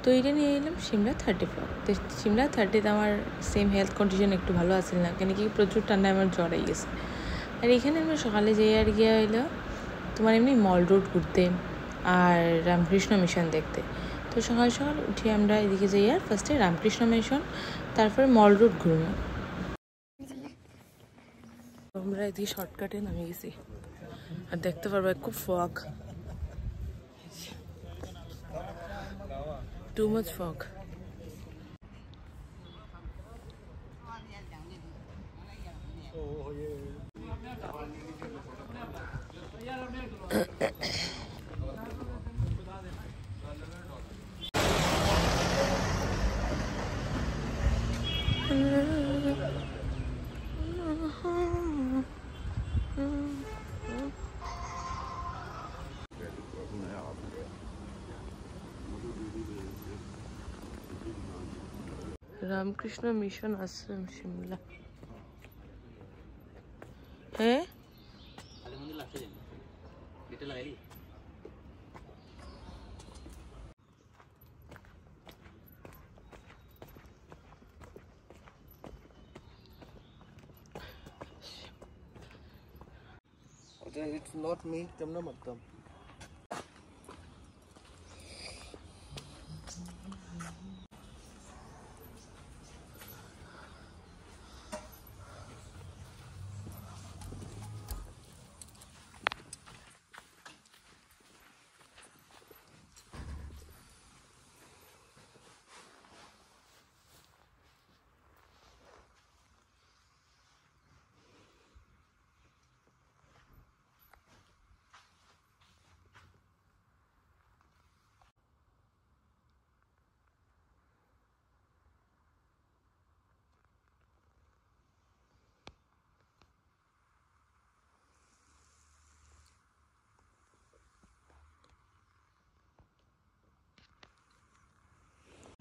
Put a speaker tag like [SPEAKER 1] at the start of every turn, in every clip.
[SPEAKER 1] তো এটা নিয়ে এলাম সিমলা 34। তো সিমলা 30তে আমার সেম হেলথ কন্ডিশন একটু ভালো আসছিল না, কেন কি প্রচুর ঠান্ডায় আমার জ্বর হয়ে গেছে। আর এখানে আমরা সকালে যাই আর গিয়া হইলো তোমার এমনি মল রোড ঘুরতে আর রামকৃষ্ণ মিশন দেখতে। তো সকাল সকাল উঠে আমরা এদিকে যাই আর ফার্স্টে রামকৃষ্ণ মিশন, তারপরে মল রোড ঘুরবো। আমরা এদিকে শর্টকাটে নামে গেছি আর দেখতে পারবো খুব fog, too much fog. Ramakrishna Mission Ashram Shimla. হ্যাঁ
[SPEAKER 2] it's not me tamna matam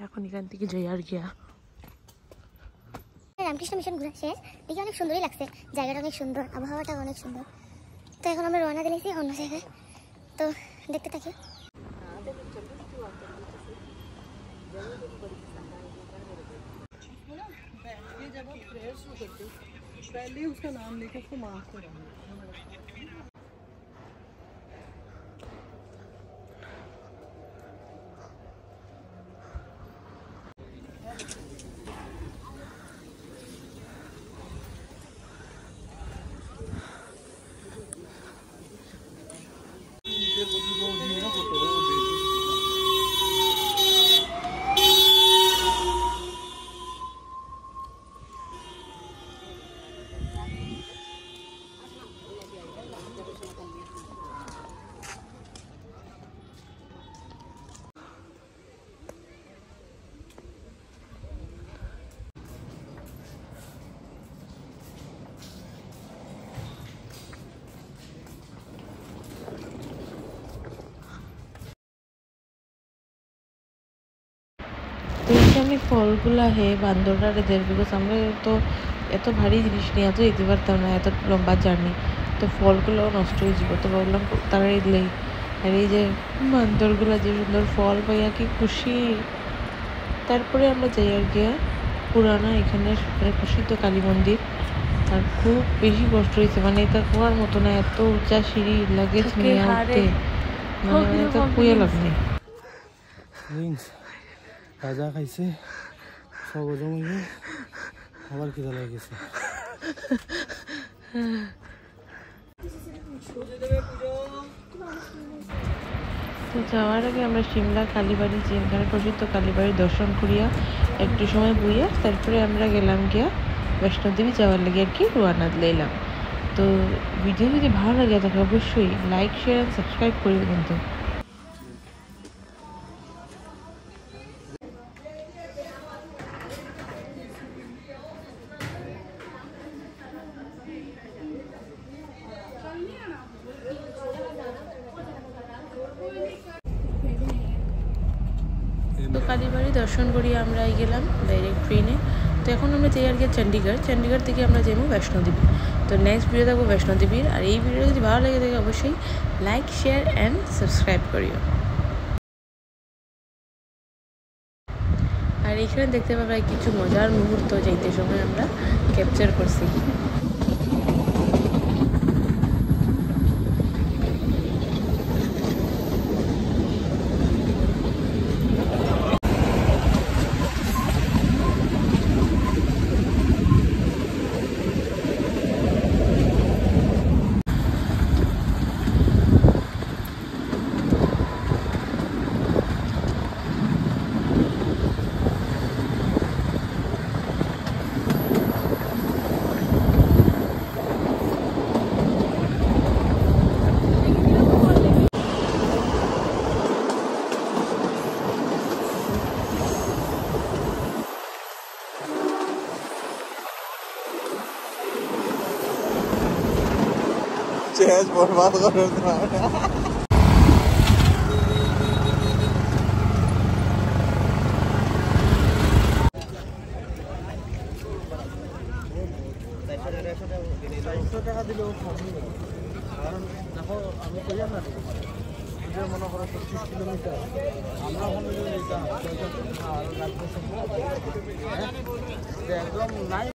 [SPEAKER 1] এখন এখান থেকে যাই আর গিয়া
[SPEAKER 3] রামকৃষ্ণ মিশন ঘোরা শেষ, দেখি অনেক সুন্দরই লাগছে, জায়গাটা অনেক সুন্দর, আবহাওয়াটা অনেক সুন্দর। তো এখন আমরা রওনা দিয়েছি অন্য জায়গায়, তো দেখতে থাকি।
[SPEAKER 2] पहले उसका नाम लेके उसको माफ करा।
[SPEAKER 1] আমি ফলগুলা হে বান্দরটারে দেয়, বিকজ আমরা তো এত ভারী জিনিস নিয়ে এত যেতে পারতাম না, এত লম্বা জার্নি, তো ফলগুলো নষ্ট হয়ে যাবো। তো ভাবলাম তারা দিলেই। আর এই যে বান্দরগুলা যে সুন্দর ফল পাইয়া কি খুশি। তারপরে আমরা যাই আর গিয়া পুরানা এখানে প্রসিদ্ধ কালী মন্দির। আর খুব বেশি কষ্ট হয়েছে, মানে এটা খোয়ার মতো না, এত উঁচা সিঁড়ি লাগেজ নিয়ে উঠতে, মানে এটা খুঁয়ে লাভ নেই।
[SPEAKER 2] ভাজা খাইছে সব জমে, আবার খিদা লাগেছে।
[SPEAKER 1] তো যাওয়ার আগে আমরা সিমলা কালীবাড়ি, যেখানে প্রসিদ্ধ কালীবাড়ি দর্শন করিয়া একটু সময় বইয়া তারপরে আমরা গেলাম গিয়া বৈষ্ণোদেবী যাওয়ার লাগে আর কি রওনা দিলাম। তো ভিডিও যদি ভালো লাগে তাহলে অবশ্যই লাইক, শেয়ার অ্যান্ড সাবস্ক্রাইব করবে কিন্তু। তো কালীবাড়ি দর্শন করিয়ে আমরা গেলাম ডাইরেক্ট ট্রেনে। তো এখন আমরা যাই আর কি চণ্ডীগড় থেকে আমরা যাবো বৈষ্ণোদেবী। তো নেক্সট ভিডিও থাকবো বৈষ্ণোদেবীর। আর এই ভিডিও যদি ভালো লাগে থাকে অবশ্যই লাইক, শেয়ার অ্যান্ড সাবস্ক্রাইব করিও। আর এখানে দেখতে পাবে কিছু মজার মুহূর্ত যাইতে সময় আমরা ক্যাপচার করছি।
[SPEAKER 2] चेहज बर्बाद कर টাকা দিলেও কারণ দেখো আমি কইলাম না মনে করো 25 কিলোমিটার আমরা ওখানে যদি একদম নাই